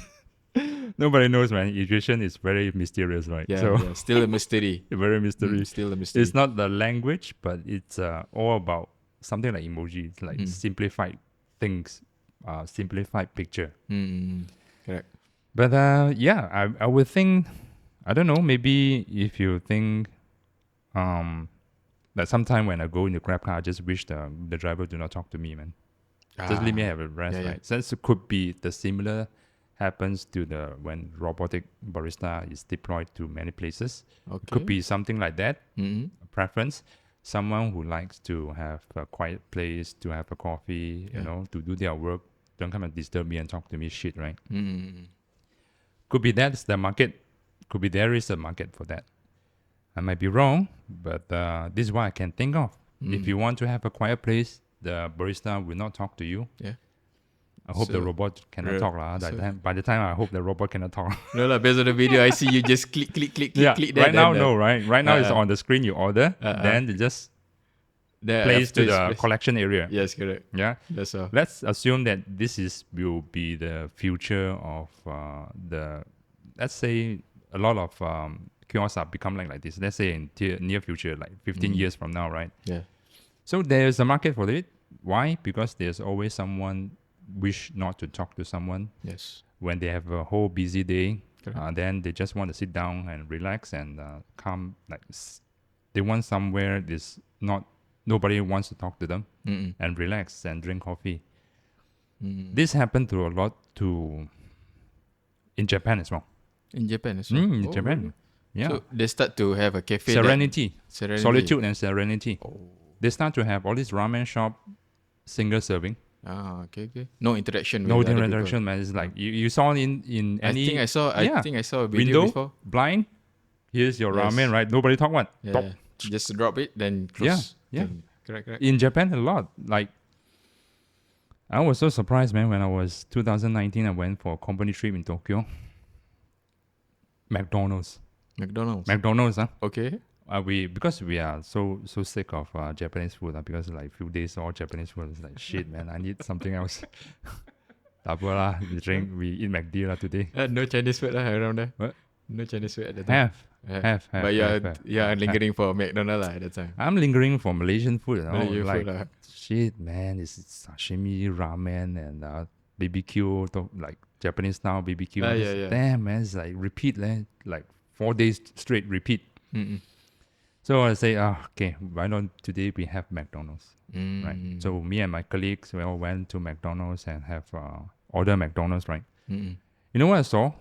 nobody knows, man. Egyptian is very mysterious, right? Yeah, still a mystery. Very mysterious. Still a mystery. It's not the language, but it's all about something like emoji. It's like simplified things, simplified picture. Correct. But I would think, I don't know, maybe if you think that sometime when I go in the Grab car, I just wish the driver do not talk to me, man. Just leave me have a rest, right? Yeah. So it could be the similar happens to when robotic barista is deployed to many places. Okay. Could be something like that. A preference. Someone who likes to have a quiet place, to have a coffee, to do their work. Don't come and disturb me and talk to me shit, right? Could be that's the market. Could be there is a market for that. I might be wrong, but this is what I can think of. If you want to have a quiet place, the barista will not talk to you. Yeah. I hope the robot cannot talk. By the time I hope the robot cannot talk. No, based on the video, I see you just click. Right now, no, right? Right now, it's on the screen, you order, then you just place to the collection area. Yes, correct. Yeah. That's all. Let's assume that will be the future of let's say a lot of kiosks are becoming like this. Let's say in near future, like 15 years from now, right? Yeah. So there's a market for it. Why? Because there's always someone wish not to talk to someone. Yes. When they have a whole busy day, then they just want to sit down and relax and calm. Like they want somewhere that's not Nobody wants to talk to them and relax and drink coffee. This happened to a lot in Japan as well. In Japan as well? In Japan. Really? Yeah. So they start to have a cafe. Serenity. Serenity. Solitude and serenity. Oh. They start to have all this ramen shop, single serving. Ah, okay. No interaction. No with other interaction, people. man. It's like you saw in any. I think I saw a video window, before. blind. Here's your Yes. ramen, right? Nobody talk one. Yeah. Top. Just drop it, then close. Yeah. Then, correct. In Japan, a lot. Like, I was so surprised, man. When I was 2019, I went for a company trip in Tokyo. McDonald's, huh? Okay. Because we are so sick of Japanese food. Because like few days all Japanese food is like shit, man. I need something else. Double lah. We eat McD lah today. No Chinese food around there. What? No Chinese food at the time. Have. But you are lingering for McDonald's at that time. I'm lingering for Malaysian food. Malaysian like food, shit, man. It's sashimi, ramen, and BBQ, like Japanese style BBQ. Yeah. Damn, man. It's like repeat, man. Like 4 days straight repeat. Mm-mm. So I say, okay, why not today we have McDonald's, right? So me and my colleagues, we all went to McDonald's and have order McDonald's, right? Mm-mm. You know what I saw?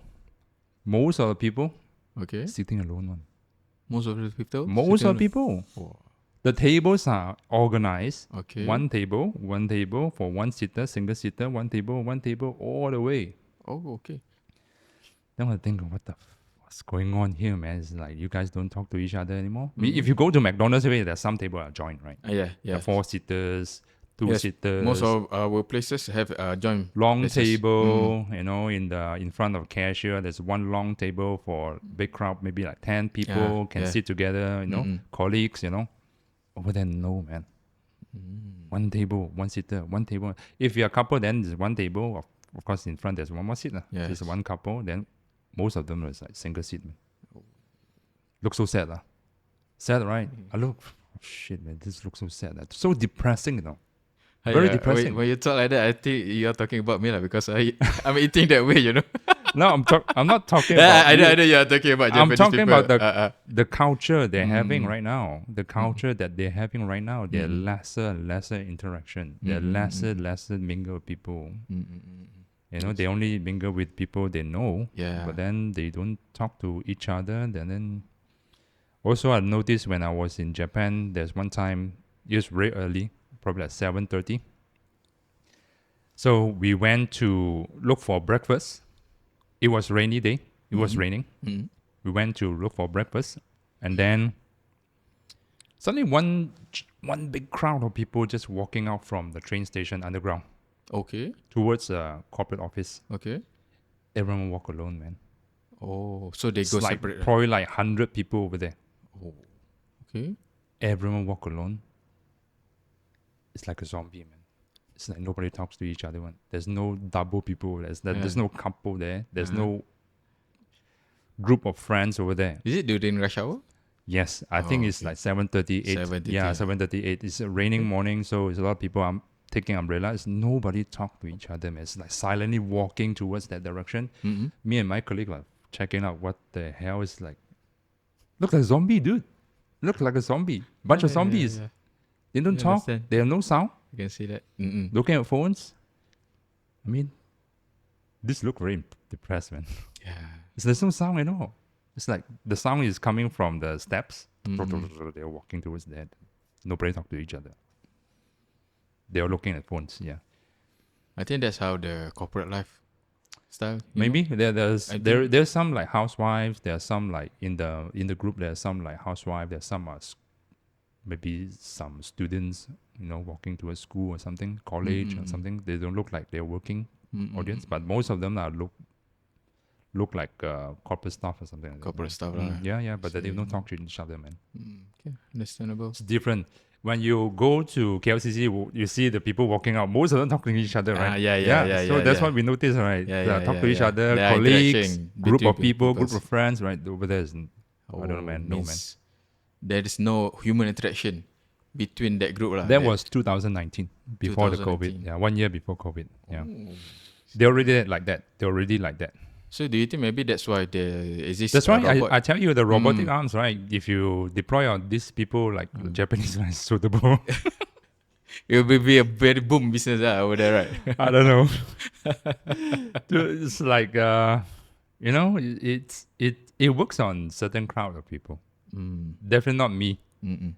Most of the people Okay. sitting alone. One. Most of the people. Most of the people. Oh. The tables are organized. Okay. One table for one seater, single seater, one table, all the way. Oh, okay. Then I think, what's going on here, man? It's like you guys don't talk to each other anymore. If you go to McDonald's, there's some table are joined, right? Yeah. There are 4 seaters, 2 seaters. Most of our places have joint long places. table, in front of cashier. There's one long table for big crowd, maybe like 10 people can sit together. Colleagues. Over there, no, man. One table, one seater, one table. If you're a couple, then there's one table. Of course, in front there's one more seat. Yes. There's one couple. Then most of them is like single seat. Man. Looks so sad, Sad, right? I look, shit, man. This looks so sad. So depressing, Very depressing. When you talk like that, I think you're talking about me, because I'm eating that way, No, I'm not talking about. I know you're talking about Japanese I'm talking people. about the culture they're having right now. The culture that they're having right now. They're lesser and lesser interaction. They're lesser mingle with people. They only mingle with people they know. Yeah. But then they don't talk to each other. And then also I noticed when I was in Japan, there's one time, just very early, probably at 7:30. So we went to look for breakfast. It was rainy day. It was raining. We went to look for breakfast, and then suddenly one big crowd of people just walking out from the train station underground. Okay. Towards a corporate office. Okay. Everyone walk alone, man. Oh, so they It's go like separate. probably like 100 people over there. Oh. Okay. Everyone walk alone. It's like a zombie, man. It's like nobody talks to each other. One. There's no double people. There's no couple there. There's no group of friends over there. Is it during rush hour? Yes, I think it's like 7:38. 7:38. Yeah, 7:38. It's a raining morning, so it's a lot of people taking umbrellas. Nobody talk to each other, man. It's like silently walking towards that direction. Me and my colleague like checking out what the hell is like. Look like a zombie, dude. Look like a zombie. Bunch of zombies. Yeah. They don't talk. Understand. They have no sound. You can see that. Looking at phones. I mean, this look very depressed, man. Yeah. There's no sound at all. It's like the sound is coming from the steps. They're walking towards that. Nobody talk to each other. They're looking at phones. Yeah. I think that's how the corporate life style. Maybe there's some like housewives. There are some like in the group. There are some like housewives. There are some maybe some students. Walking to a school or something, college or something. They don't look like they're working audience, but most of them are look like corporate staff or something. Like Corporate that. staff, Yeah, but they don't talk to each other, man. Okay, understandable. It's different. When you go to KLCC, you see the people walking out. Most of them talking to each other, right? Yeah. So that's what we notice, right? Yeah, They talk to each other, They are colleagues, interacting group of between people, people. group of friends, right? Over there is, I don't know, man. No, man. Means there is no human interaction between that group. That was 2019, before the COVID. 2019. Yeah, 1 year before COVID. Yeah. They already like that. So do you think maybe that's why there exists That's why robot? I tell you the robotic arms, right? If you deploy on these people like Japanese ones suitable, It will be a very boom business over there, right? I don't know. It's like it works on certain crowd of people. Definitely not me.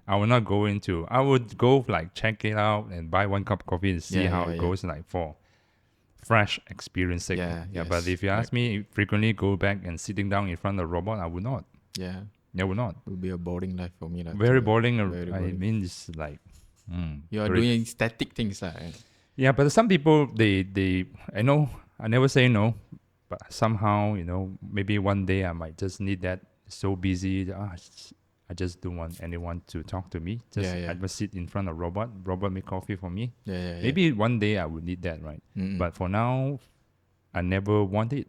I will not go into. I would go like check it out and buy one cup of coffee and see how it goes like for fresh experience sake. But if you ask me frequently go back and sitting down in front of a robot, I would not. Yeah. I would not. It will be a boring life for me. Very boring. Very I boring. mean, it's like You are doing static things. yeah, but some people they I know I never say no, but somehow maybe one day I might just need that. So busy, I just don't want anyone to talk to me. I just sit in front of robot make coffee for me. Maybe one day I would need that, right? But for now, I never want it.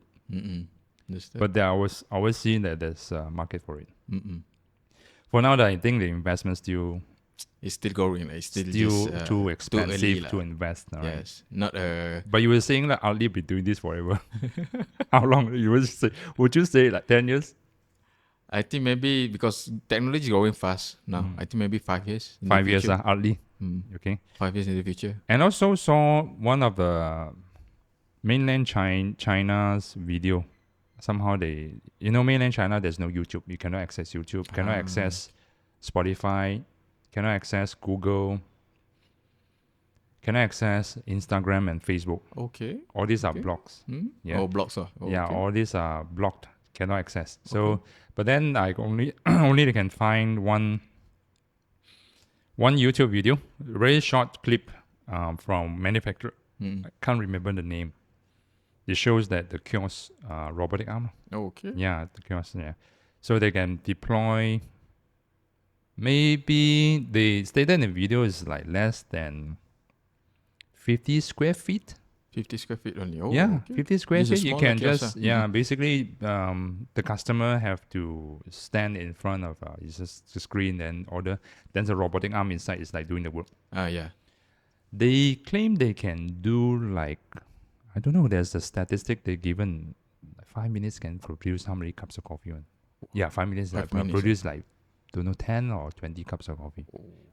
But I was always seeing that there's a market for it. For now, I think the investment still it's still going. It's still just, too expensive too to invest. Right? Yes, not But you were saying that I'll be doing this forever. How long? Would you say like 10 years? I think maybe because technology is growing fast now. I think maybe 5 years. 5 years, hardly. Okay. 5 years in the future. And also saw one of the mainland China's video. Somehow mainland China, there's no YouTube. You cannot access YouTube. Cannot access Spotify. Cannot access Google. Cannot access Instagram and Facebook. Okay. All these are blocks. Yeah. Oh, blocks. Yeah, all these are blocked. Cannot access. So, but then I only can find one YouTube video, very short clip from manufacturer. I can't remember the name. It shows that the kiosk robotic arm. Okay. Yeah, the kiosk. Yeah, so they can deploy. Maybe they stated in the video is like less than 50 square feet. 50 square feet only. Oh, yeah, okay. 50 square feet. You can kiosk, just basically the customer have to stand in front of it's just the screen and order. Then the robotic arm inside is like doing the work. Yeah. They claim they can do like, I don't know. There's a statistic they given. 5 minutes can produce how many cups of coffee? Yeah, 5 minutes. Produce like, don't know, 10 or 20 cups of coffee.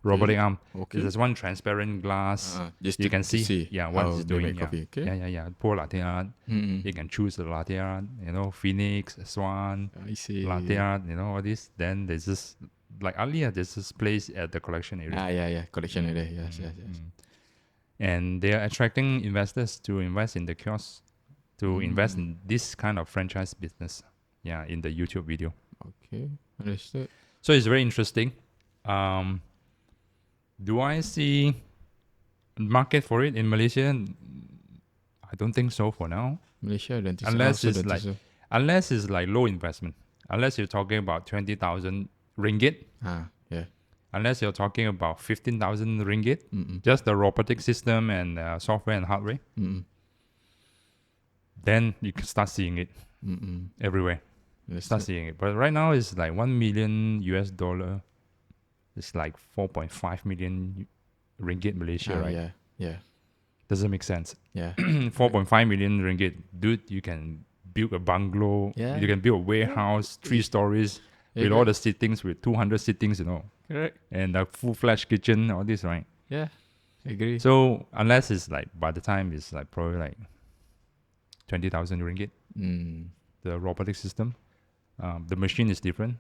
Robotic arm. Okay. There's one transparent glass. You can see. Yeah, what it's doing. Coffee. Okay. Yeah. Pour latte art. You can choose the latte art. Phoenix, Swan, I see. latte art. All this. Then there's this like earlier. There's this place at the collection area. Yeah. Collection area. Yes. And they are attracting investors to invest in the kiosk, to invest in this kind of franchise business. Yeah, in the YouTube video. Okay, understood. So it's very interesting. Do I see market for it in Malaysia? I don't think so for now. Malaysia, I don't think unless it's like low investment. Unless you're talking about 20,000 ringgit. Yeah. Unless you're talking about 15,000 ringgit, just the robotic system and software and hardware. Then you can start seeing it everywhere. Start seeing it. But right now it's like $1 million US. It's like 4.5 million ringgit Malaysia, right? Yeah. Doesn't make sense. Yeah. 4.5 million ringgit. Dude, you can build a bungalow. Yeah. You can build a warehouse, 3 stories, with all the sittings, with 200 sittings, Correct. And a full-fledged kitchen, all this, right? Yeah, I agree. So unless it's like, by the time it's like probably like 20,000 ringgit, the robotic system. The machine is different,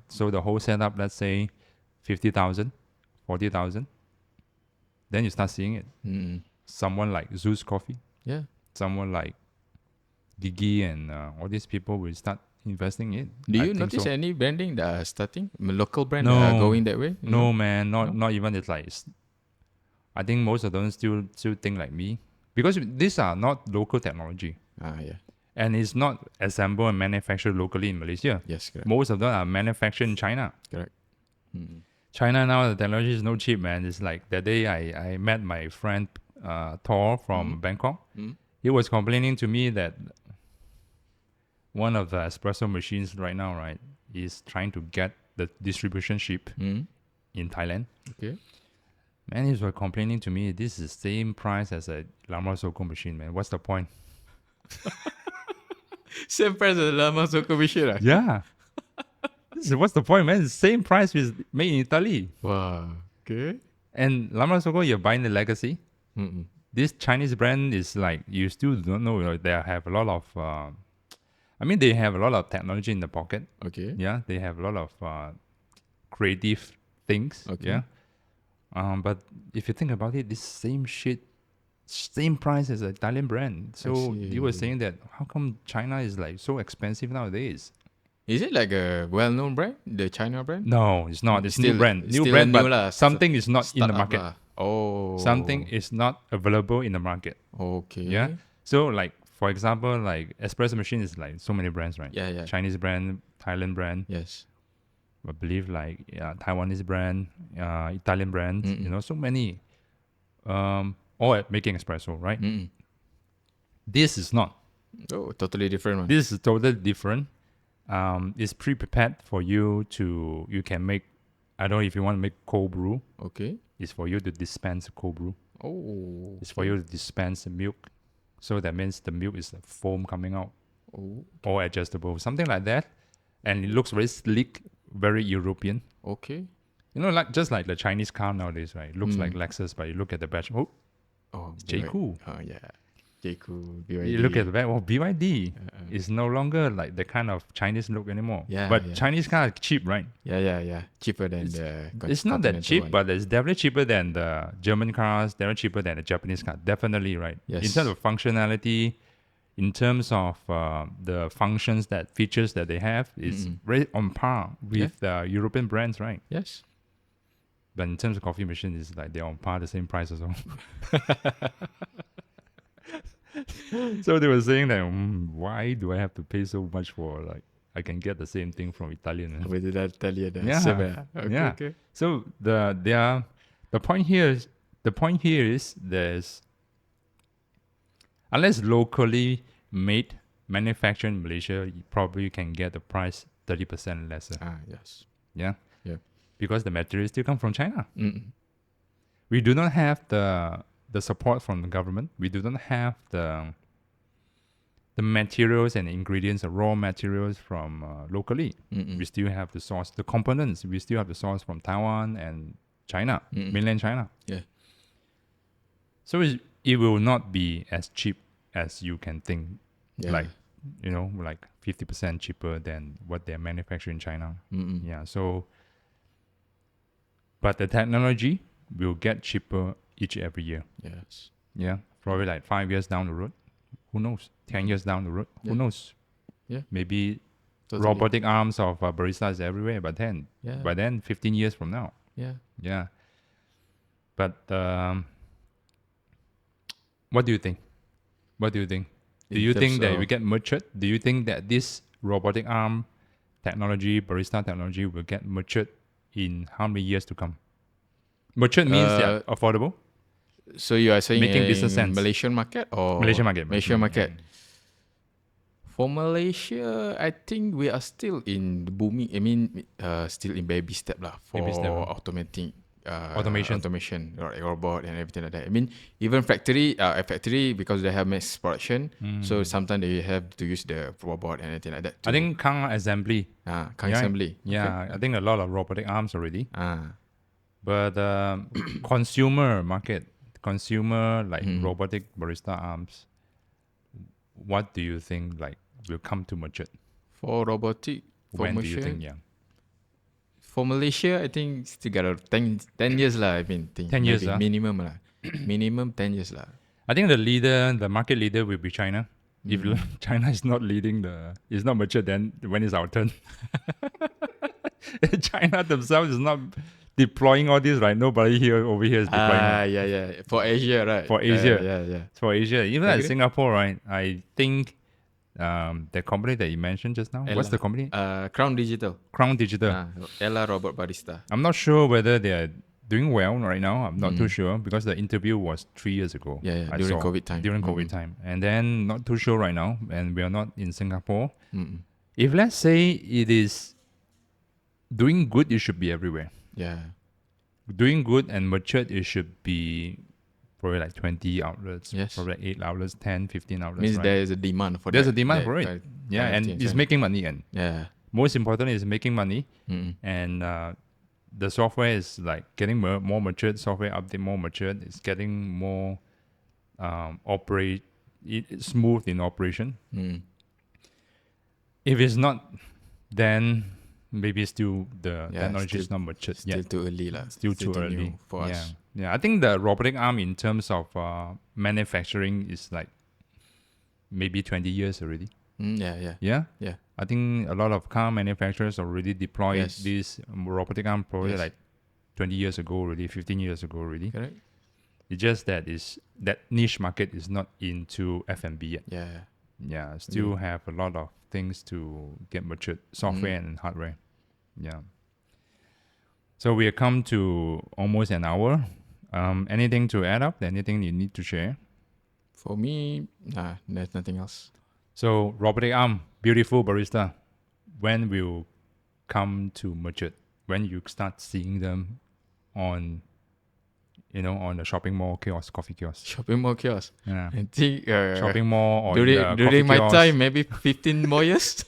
So the whole setup, let's say 50,000, 40,000. Then you start seeing it. Someone like Zeus Coffee. Yeah. Someone like Gigi and all these people will start investing in it. Do you notice any branding that are starting? Local brand that are going that way? No, man. Not even. It's like, I think most of them still think like me. Because these are not local technology. Yeah. And it's not assembled and manufactured locally in Malaysia. Yes, correct. Most of them are manufactured in China. Correct. China now, the technology is no cheap, man. It's like that day I met my friend Thor from Bangkok. He was complaining to me that one of the espresso machines right now, right, is trying to get the distribution ship in Thailand. Okay. Man, he was complaining to me, this is the same price as a Lama Soko machine, man. What's the point? Same price as Lama Soko machine lah. Yeah. What's the point, man? It's the same price is made in Italy. Wow. Okay. And Lama Soko, you're buying the legacy. Mm-mm. This Chinese brand is like, you still don't know, they have a lot of, they have a lot of technology in the pocket. Okay. Yeah, they have a lot of creative things. Okay. Yeah. But if you think about it, this same shit, same price as an Italian brand. So you were saying that how come China is like so expensive nowadays? Is it like a well-known brand, the China brand? No, it's not. It's Still- new brand. it's New still brand, new but lah. something is not in the Startup market. lah. Oh. Something is not available in the market. Okay. Yeah. So like, for example, like espresso machine is like so many brands, right? Yeah, yeah. Chinese brand, Thailand brand, Yes. I believe like Taiwanese brand, Italian brands, Mm-mm. so many. All at making espresso, right? Mm-mm. This is not. Oh, totally different one. This is totally different. It's pre-prepared for you to, you can make, I don't know if you want to make cold brew, Okay. it's for you to dispense cold brew. Oh. It's for you to dispense milk. So that means the milk is a foam coming out, Oh. or adjustable, something like that. And it looks very sleek, very European. Okay. You know, like just like the Chinese car nowadays, right? It looks like Lexus, but you look at the badge, oh, Oh. it's J-Cool. Oh yeah. J-Cool. BYD. You look at the back, oh, BYD. It's no longer like the kind of Chinese look anymore. Yeah, But yeah. Chinese car are cheap, right? Yeah. Cheaper than It's not that continental cheap, one. but it's definitely cheaper than the German cars, definitely cheaper than the Japanese car. Definitely, right? Yes. In terms of functionality, in terms of the functions, features that they have, is very on par with European brands, right? Yes. But in terms of coffee machine, it's like they're on par, the same price as well. So they were saying that, why do I have to pay so much for, like, I can get the same thing from Italian? With that Italian. Yeah. Okay. Yeah. Okay. So the point here is there's, unless locally made, manufactured in Malaysia, you probably can get the price 30% lesser. Yes. Yeah. Yeah. Because the materials still come from China. Mm-mm. We do not have the support from the government. We do not have the materials and ingredients, the raw materials from locally. Mm-mm. We still have to source the components. We still have to source from Taiwan and China, mainland China. Yeah. So it will not be as cheap as you can think. Yeah. Like, like 50% cheaper than what they're manufacturing in China. Mm-mm. Yeah. So, but the technology will get cheaper every year. Yes. Yeah. Probably like 5 years down the road. Who knows? 10 years down the road. Yeah. Who knows? Yeah. Maybe Totally. robotic arms of baristas everywhere. But then, Yeah. by then, 15 years from now. Yeah. Yeah. But what do you think? What do you think? Do you think that we get matured? Do you think that this robotic arm technology, barista technology, will get matured in how many years to come? Matured means they're affordable. So you are saying Making business sense. Malaysian market or Malaysian market. Malaysian market. For Malaysia, I think we are still in the booming. I mean, still in baby step lah for Baby step, automating. Automation, like robot and everything like that. I mean, even factory because they have mass production, so sometimes they have to use the robot and anything like that. I think car assembly. car Yeah. assembly. Yeah, I think a lot of robotic arms already. Okay. But consumer market, like robotic barista arms, what do you think like will come to mature? For robotic, for When do Malaysia, you think? Yeah. For Malaysia, I think still got 10 years lah. I mean, 10 years lah. minimum lah. Minimum 10 years lah. I think the market leader will be China. If China is not leading is not mature, then when is our turn? China themselves is not deploying all this, right? Nobody over here is deploying. Yeah. For Asia, right? For Asia. Yeah. For Asia, even like Agree. Singapore, right? I think the company that you mentioned just now, what's the company? Crown Digital. Crown Digital. Ella Robot Barista. I'm not sure whether they are doing well right now. I'm not too sure because the interview was 3 years ago. Yeah, I during saw. COVID time. During COVID time. And then not too sure right now. And we are not in Singapore. Mm-mm. If let's say it is doing good, it should be everywhere. Yeah. Doing good and matured, it should be probably like 20 outlets. Yes. Probably 8 outlets, 10, 15 outlets. Means right? there is a demand for There's that. a demand for it. Right. Yeah, and it's making money. And most importantly, it's making money. And the software is like getting more matured. Software update more matured. It's getting more smooth in operation. If it's not, then maybe still the technology is not matured yet. Still too early lah. Still too early for us. Yeah, I think the robotic arm in terms of manufacturing is like maybe 20 years already. Yeah. I think a lot of car manufacturers already deployed this robotic arm probably like 20 years ago already, 15 years ago already. Correct. It's just that that niche market is not into F&B yet. Yeah, still have a lot of things to get matured, software and hardware. Yeah. So we have come to almost an hour. Anything to add up? Anything you need to share? For me, there's nothing else. So robotic arm, beautiful barista. When will come to mature? When you start seeing them on the shopping mall kiosk, coffee kiosk. Shopping mall kiosk. Yeah. I think shopping mall or during my time, maybe 15 more years.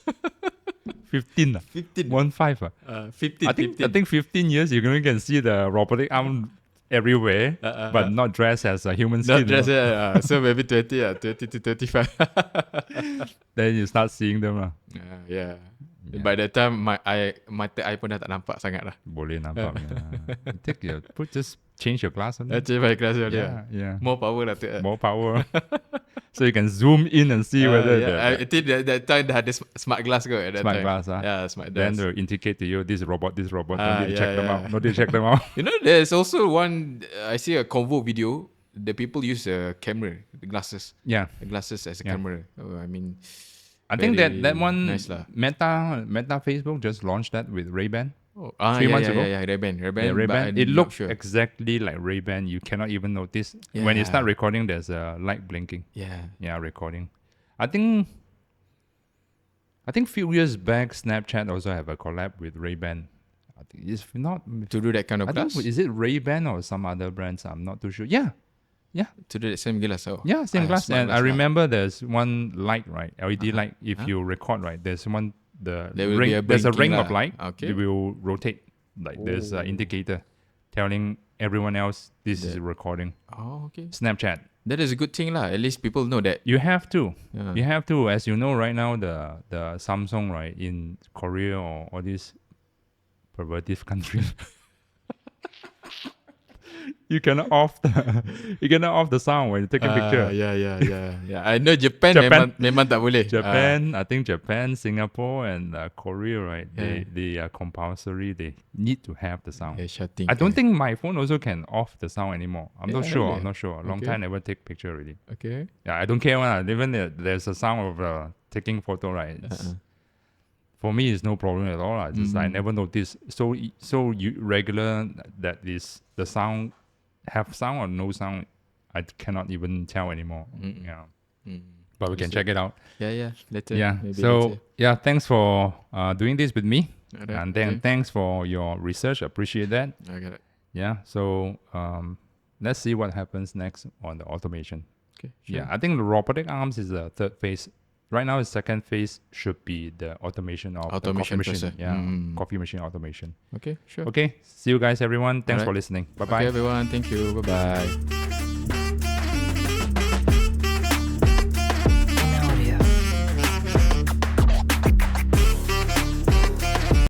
15. 15. 15. 15. I think 15 years you're going to see the robotic arm everywhere, but not dressed as a human skin. Not dressed, so maybe 20 to 35. Then you start seeing them. Yeah. By that time, mata I pun dah tak nampak sangat lah. Boleh nampak. Just change your glass. Change my glass. Yeah. More power lah. More power. So you can zoom in and see whether. I think that time dah ada smart glass go at that smart time. Glass. Yeah, smart glass. Then they'll indicate to you this robot. Don't need to check them out. No need to check them out. There's also one. I see a convo video. The people use a camera, the glasses. Yeah, the glasses as a camera. I think that one nice Meta Facebook just launched that with Ray-Ban. 3 months ago. Yeah, Ray-Ban. Ray-Ban. It looked exactly like Ray-Ban. You cannot even notice when you start recording. There's a light blinking. Yeah, recording. I think few years back, Snapchat also have a collab with Ray-Ban. I think it's not to do that kind of glass. Is it Ray-Ban or some other brands? I'm not too sure. Yeah. To do the same glass. Yeah, same glass. And I remember there's one light, right? LED light. If you record, right, there's one. There's a ring of light. Okay. It will rotate. Like there's an indicator telling everyone else this is recording. Oh, okay. Snapchat. That is a good thing lah. At least people know that. You have to. You have to. As you know, right now the Samsung, right, in Korea or all these pervertive countries. You cannot off the sound when you take a picture. Yeah. I know Japan memang tak boleh. I think Japan, Singapore, and Korea, right? They are compulsory. They need to have the sound. Shutting. I don't think my phone also can off the sound anymore. I'm not sure. Really? I'm not sure. Long time never take picture already. Okay. Yeah, I don't care. Even there's a sound of taking photo, right? For me, it's no problem at all. Just I never noticed. So regular that is the sound. Have sound or no sound, I cannot even tell anymore. But we can check it out. Yeah. Later. Yeah. Maybe so later. Thanks for doing this with me, Alright, and then thanks for your research. Appreciate that. I got it. Yeah. So let's see what happens next on the automation. Okay. Sure. Yeah. I think the robotic arms is the third phase. Right now, the second phase should be the automation of the coffee machine. Coffee machine automation. Okay, sure. Okay, see you guys, everyone. Thanks for listening. Bye-bye. Okay, everyone. Thank you. Bye-bye.